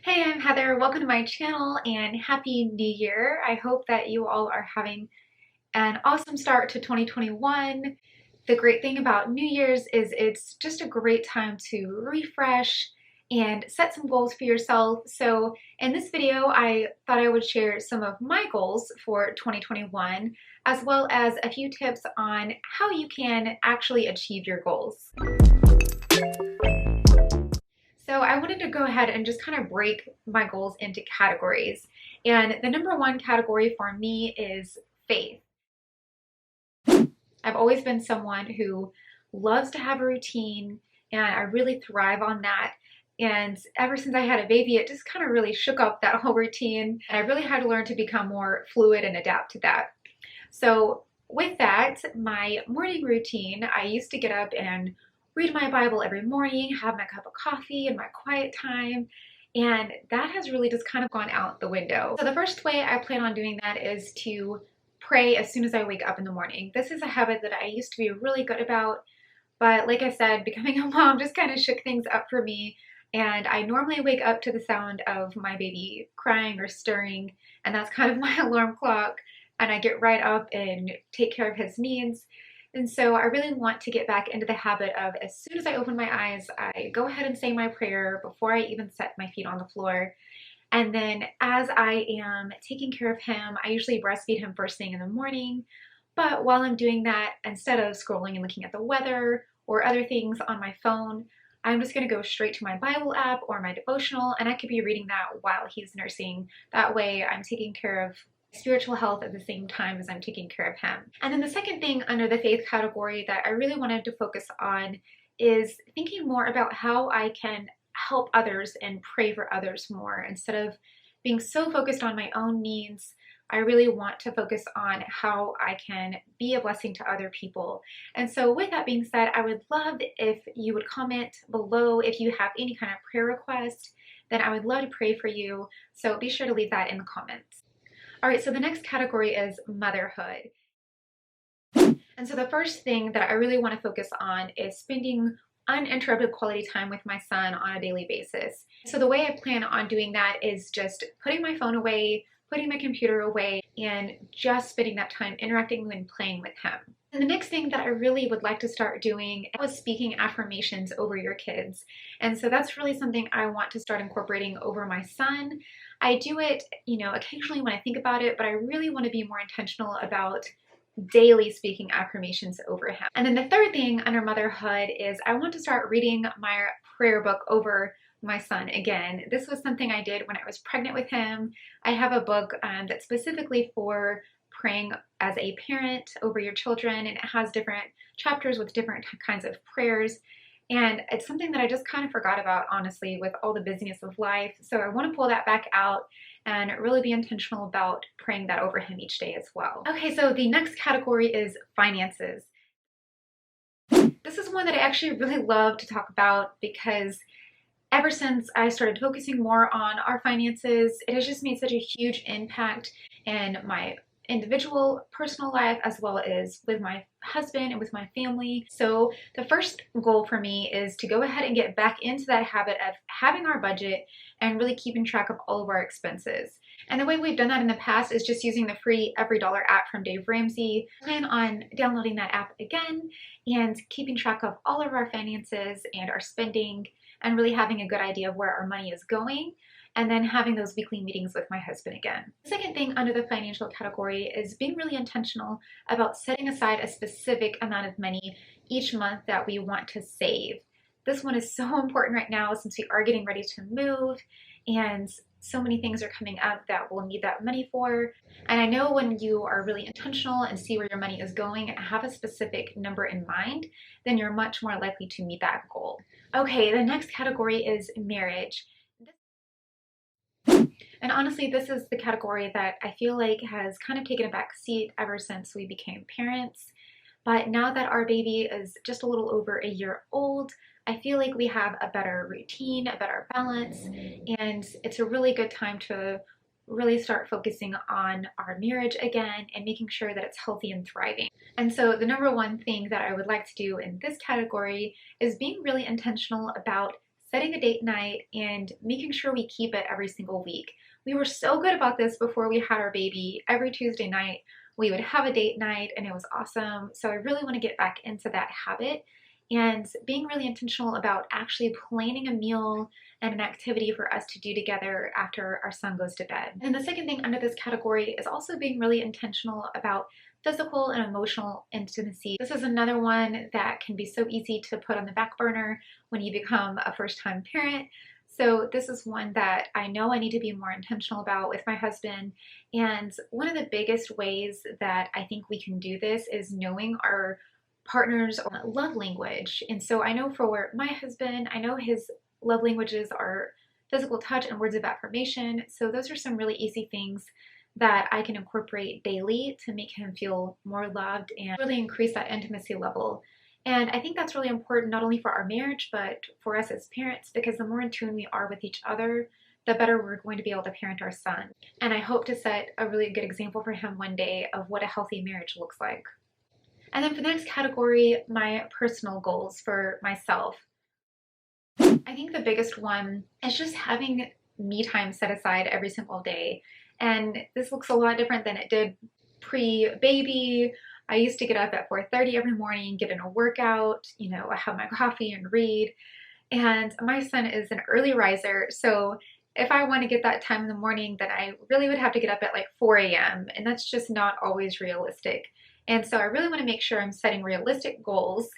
Hey, I'm Heather. Welcome to my channel and Happy New Year. I hope that you all are having an awesome start to 2021. The great thing about New Year's is it's just a great time to refresh and set some goals for yourself. So in this video, I thought I would share some of my goals for 2021, as well as a few tips on how you can actually achieve your goals. So I wanted to go ahead and just kind of break my goals into categories. And the number one category for me is faith. I've always been someone who loves to have a routine, and I really thrive on that. And ever since I had a baby, it just kind of really shook up that whole routine. And I really had to learn to become more fluid and adapt to that. So with that, my morning routine, I used to get up and read my Bible every morning, have my cup of coffee and my quiet time, and that has really just kind of gone out the window. So the first way I plan on doing that is to pray as soon as I wake up in the morning. This is a habit that I used to be really good about, but like I said, becoming a mom just kind of shook things up for me, and I normally wake up to the sound of my baby crying or stirring, and that's kind of my alarm clock, and I get right up and take care of his needs. And so I really want to get back into the habit of, as soon as I open my eyes, I go ahead and say my prayer before I even set my feet on the floor. And then as I am taking care of him, I usually breastfeed him first thing in the morning. But while I'm doing that, instead of scrolling and looking at the weather or other things on my phone, I'm just going to go straight to my Bible app or my devotional, and I could be reading that while he's nursing. That way I'm taking care of spiritual health at the same time as I'm taking care of him. And then the second thing under the faith category that I really wanted to focus on is thinking more about how I can help others and pray for others more. Instead of being so focused on my own needs, I really want to focus on how I can be a blessing to other people. And so with that being said, I would love if you would comment below if you have any kind of prayer request, then I would love to pray for you. So be sure to leave that in the comments. All right, so the next category is motherhood. And so the first thing that I really want to focus on is spending uninterrupted quality time with my son on a daily basis. So the way I plan on doing that is just putting my phone away, putting my computer away, and just spending that time interacting and playing with him. And the next thing that I really would like to start doing was speaking affirmations over your kids. And so that's really something I want to start incorporating over my son. I do it, occasionally when I think about it, but I really want to be more intentional about daily speaking affirmations over him. And then the third thing under motherhood is I want to start reading my prayer book over my son again. This was something I did when I was pregnant with him. I have a book that's specifically for praying as a parent over your children, and it has different chapters with different kinds of prayers. And it's something that I just kind of forgot about, honestly, with all the busyness of life. So I want to pull that back out and really be intentional about praying that over him each day as well. Okay, so the next category is finances. This is one that I actually really love to talk about because ever since I started focusing more on our finances, it has just made such a huge impact in my individual personal life as well as with my husband and with my family. So the first goal for me is to go ahead and get back into that habit of having our budget and really keeping track of all of our expenses. And the way we've done that in the past is just using the free Every Dollar app from Dave Ramsey. I plan on downloading that app again and keeping track of all of our finances and our spending and really having a good idea of where our money is going, and then having those weekly meetings with my husband again. The second thing under the financial category is being really intentional about setting aside a specific amount of money each month that we want to save. This one is so important right now since we are getting ready to move and so many things are coming up that we'll need that money for. And I know when you are really intentional and see where your money is going and have a specific number in mind, then you're much more likely to meet that goal. Okay, the next category is marriage. And honestly, this is the category that I feel like has kind of taken a back seat ever since we became parents. But now that our baby is just a little over a year old, I feel like we have a better routine, a better balance, and it's a really good time to really start focusing on our marriage again and making sure that it's healthy and thriving. And so the number one thing that I would like to do in this category is being really intentional about setting a date night and making sure we keep it every single week. We were so good about this before we had our baby. Every Tuesday night, we would have a date night and it was awesome. So I really want to get back into that habit and being really intentional about actually planning a meal and an activity for us to do together after our son goes to bed. And the second thing under this category is also being really intentional about physical and emotional intimacy. This is another one that can be so easy to put on the back burner when you become a first-time parent. So this is one that I know I need to be more intentional about with my husband. And one of the biggest ways that I think we can do this is knowing our partner's love language. And so I know for my husband, I know his love languages are physical touch and words of affirmation. So those are some really easy things that I can incorporate daily to make him feel more loved and really increase that intimacy level. And I think that's really important not only for our marriage, but for us as parents, because the more in tune we are with each other, the better we're going to be able to parent our son. And I hope to set a really good example for him one day of what a healthy marriage looks like. And then for the next category, my personal goals for myself. I think the biggest one is just having me time set aside every single day. And this looks a lot different than it did pre-baby. I used to get up at 4:30 every morning, get in a workout, I have my coffee and read. And my son is an early riser, so if I want to get that time in the morning, then I really would have to get up at like 4 a.m. and that's just not always realistic. And so I really want to make sure I'm setting realistic goals.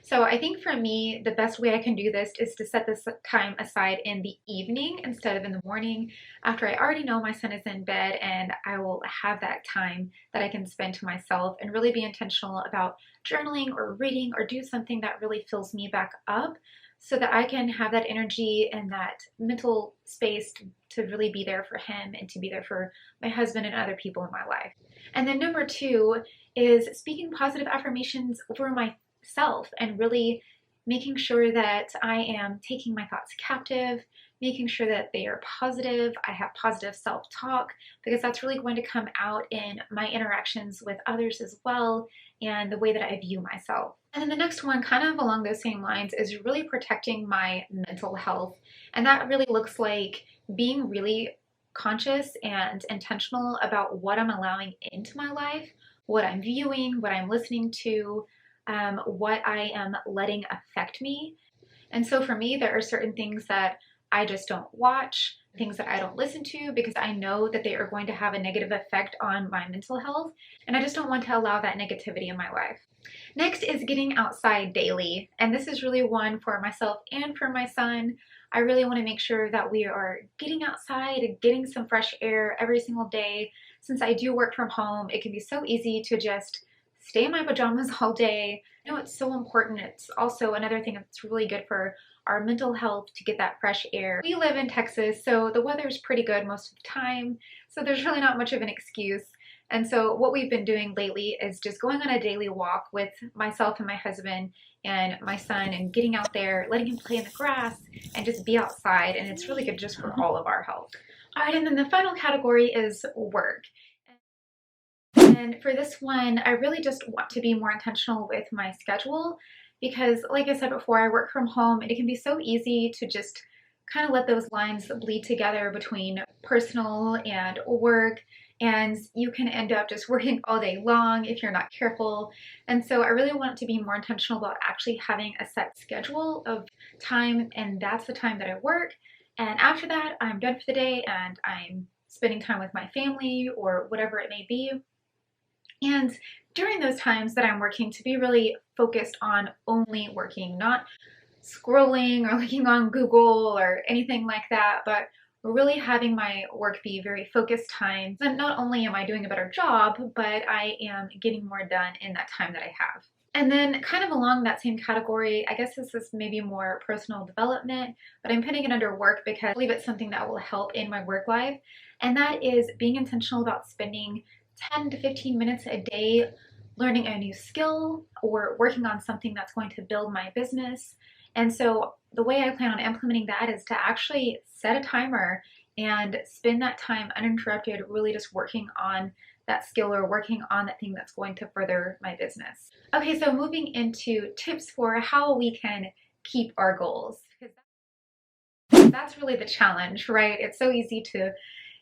So I think for me, the best way I can do this is to set this time aside in the evening instead of in the morning after I already know my son is in bed, and I will have that time that I can spend to myself and really be intentional about journaling or reading or do something that really fills me back up so that I can have that energy and that mental space to really be there for him and to be there for my husband and other people in my life. And then number two is speaking positive affirmations over myself and really making sure that I am taking my thoughts captive, making sure that they are positive. I have positive self-talk because that's really going to come out in my interactions with others as well and the way that I view myself. And then the next one, kind of along those same lines, is really protecting my mental health. And that really looks like being really conscious and intentional about what I'm allowing into my life, what I'm viewing, what I'm listening to, what I am letting affect me. And so for me, there are certain things that I just don't watch, things that I don't listen to because I know that they are going to have a negative effect on my mental health, and I just don't want to allow that negativity in my life. Next is getting outside daily, and this is really one for myself and for my son. I really want to make sure that we are getting outside and getting some fresh air every single day. Since I do work from home, it can be so easy to just stay in my pajamas all day. I know it's so important. It's also another thing that's really good for our mental health to get that fresh air. We live in Texas, so the weather is pretty good most of the time, so there's really not much of an excuse. And so what we've been doing lately is just going on a daily walk with myself and my husband and my son and getting out there, letting him play in the grass and just be outside, and it's really good just for all of our health. All right, and then the final category is work. And for this one, I really just want to be more intentional with my schedule because, like I said before, I work from home and it can be so easy to just kind of let those lines bleed together between personal and work, and you can end up just working all day long if you're not careful. And so I really want to be more intentional about actually having a set schedule of time, and that's the time that I work. And after that, I'm done for the day and I'm spending time with my family or whatever it may be. And during those times that I'm working, to be really focused on only working, not scrolling or looking on Google or anything like that, but really having my work be very focused time. And not only am I doing a better job, but I am getting more done in that time that I have. And then kind of along that same category, I guess this is maybe more personal development, but I'm putting it under work because I believe it's something that will help in my work life. And that is being intentional about spending 10 to 15 minutes a day learning a new skill or working on something that's going to build my business. And so the way I plan on implementing that is to actually set a timer and spend that time uninterrupted, really just working on that skill or working on that thing that's going to further my business. Okay, so moving into tips for how we can keep our goals. That's really the challenge, right? It's so easy to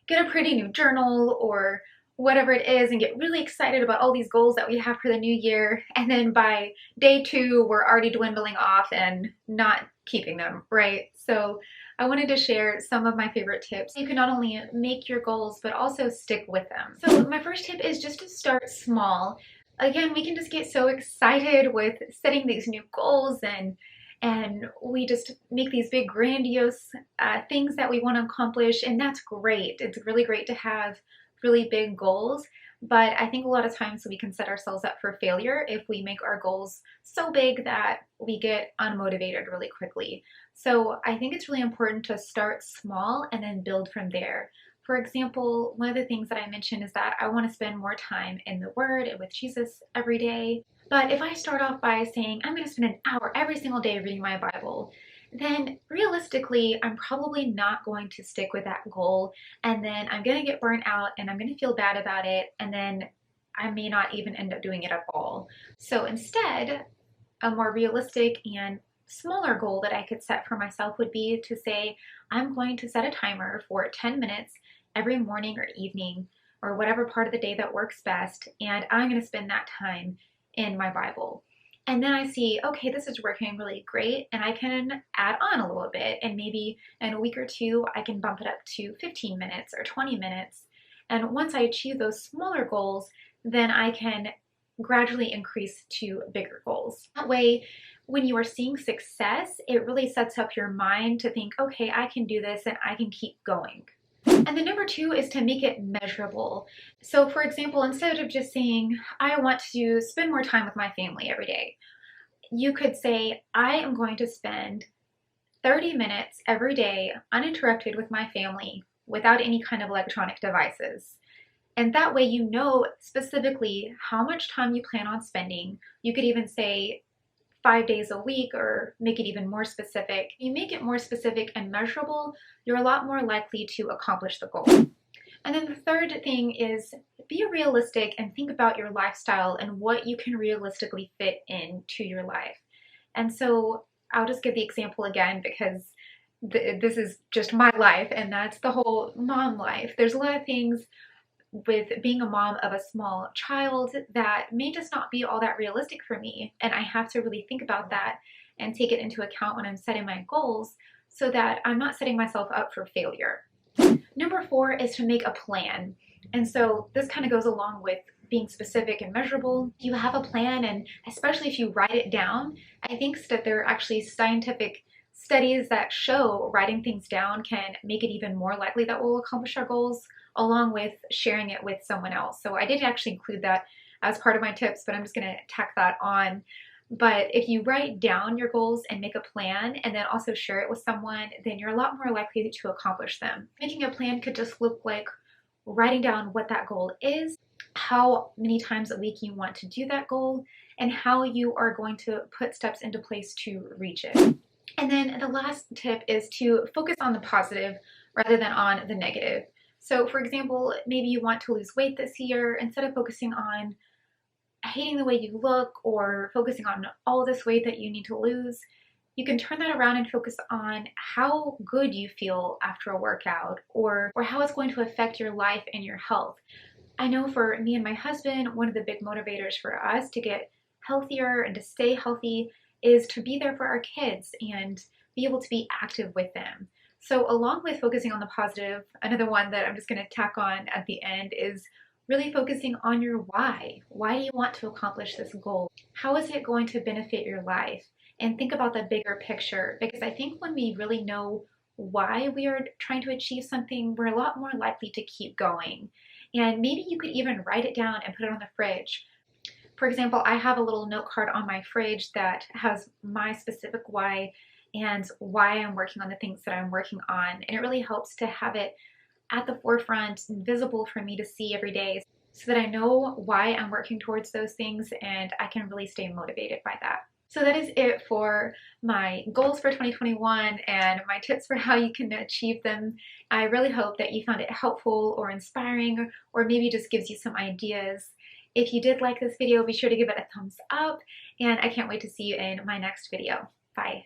get a pretty new journal or whatever it is and get really excited about all these goals that we have for the new year. And then by day 2, we're already dwindling off and not keeping them, right? So I wanted to share some of my favorite tips. You can not only make your goals, but also stick with them. So my first tip is just to start small. Again, we can just get so excited with setting these new goals and we just make these big grandiose things that we want to accomplish, and that's great. It's really great to have really big goals, but I think a lot of times we can set ourselves up for failure if we make our goals so big that we get unmotivated really quickly. So I think it's really important to start small and then build from there. For example, one of the things that I mentioned is that I want to spend more time in the Word and with Jesus every day. But if I start off by saying, I'm going to spend an hour every single day reading my Bible, then realistically, I'm probably not going to stick with that goal. And then I'm going to get burnt out and I'm going to feel bad about it. And then I may not even end up doing it at all. So instead, a more realistic and smaller goal that I could set for myself would be to say, I'm going to set a timer for 10 minutes every morning or evening or whatever part of the day that works best. And I'm going to spend that time in my Bible. And then I see, okay, this is working really great, and I can add on a little bit, and maybe in a week or two, I can bump it up to 15 minutes or 20 minutes. And once I achieve those smaller goals, then I can gradually increase to bigger goals. That way, when you are seeing success, it really sets up your mind to think, okay, I can do this and I can keep going. And then number 2 is to make it measurable. So for example, instead of just saying, I want to spend more time with my family every day, you could say, I am going to spend 30 minutes every day uninterrupted with my family without any kind of electronic devices. And that way you know specifically how much time you plan on spending. You could even say 5 days a week or make it even more specific. You make it more specific and measurable, you're a lot more likely to accomplish the goal. And then the third thing is be realistic and think about your lifestyle and what you can realistically fit into your life. And so I'll just give the example again because this is just my life, and that's the whole mom life. There's a lot of things with being a mom of a small child that may just not be all that realistic for me. And I have to really think about that and take it into account when I'm setting my goals so that I'm not setting myself up for failure. Number 4 is to make a plan. And so this kind of goes along with being specific and measurable. You have a plan, and especially if you write it down, I think that there are actually scientific studies that show writing things down can make it even more likely that we'll accomplish our goals, along with sharing it with someone else. So I did actually include that as part of my tips, but I'm just going to tack that on. But if you write down your goals and make a plan and then also share it with someone, then you're a lot more likely to accomplish them. Making a plan could just look like writing down what that goal is, how many times a week you want to do that goal, and how you are going to put steps into place to reach it. And then the last tip is to focus on the positive rather than on the negative. So for example, maybe you want to lose weight this year. Instead of focusing on hating the way you look or focusing on all this weight that you need to lose, you can turn that around and focus on how good you feel after a workout or how it's going to affect your life and your health. I know for me and my husband, one of the big motivators for us to get healthier and to stay healthy is to be there for our kids and be able to be active with them. So along with focusing on the positive, another one that I'm just going to tack on at the end is really focusing on your why. Why do you want to accomplish this goal? How is it going to benefit your life? And think about the bigger picture, because I think when we really know why we are trying to achieve something, we're a lot more likely to keep going. And maybe you could even write it down and put it on the fridge. For example, I have a little note card on my fridge that has my specific why and why I'm working on the things that I'm working on. And it really helps to have it at the forefront and visible for me to see every day so that I know why I'm working towards those things and I can really stay motivated by that. So that is it for my goals for 2021 and my tips for how you can achieve them. I really hope that you found it helpful or inspiring, or maybe just gives you some ideas. If you did like this video, be sure to give it a thumbs up, and I can't wait to see you in my next video. Bye.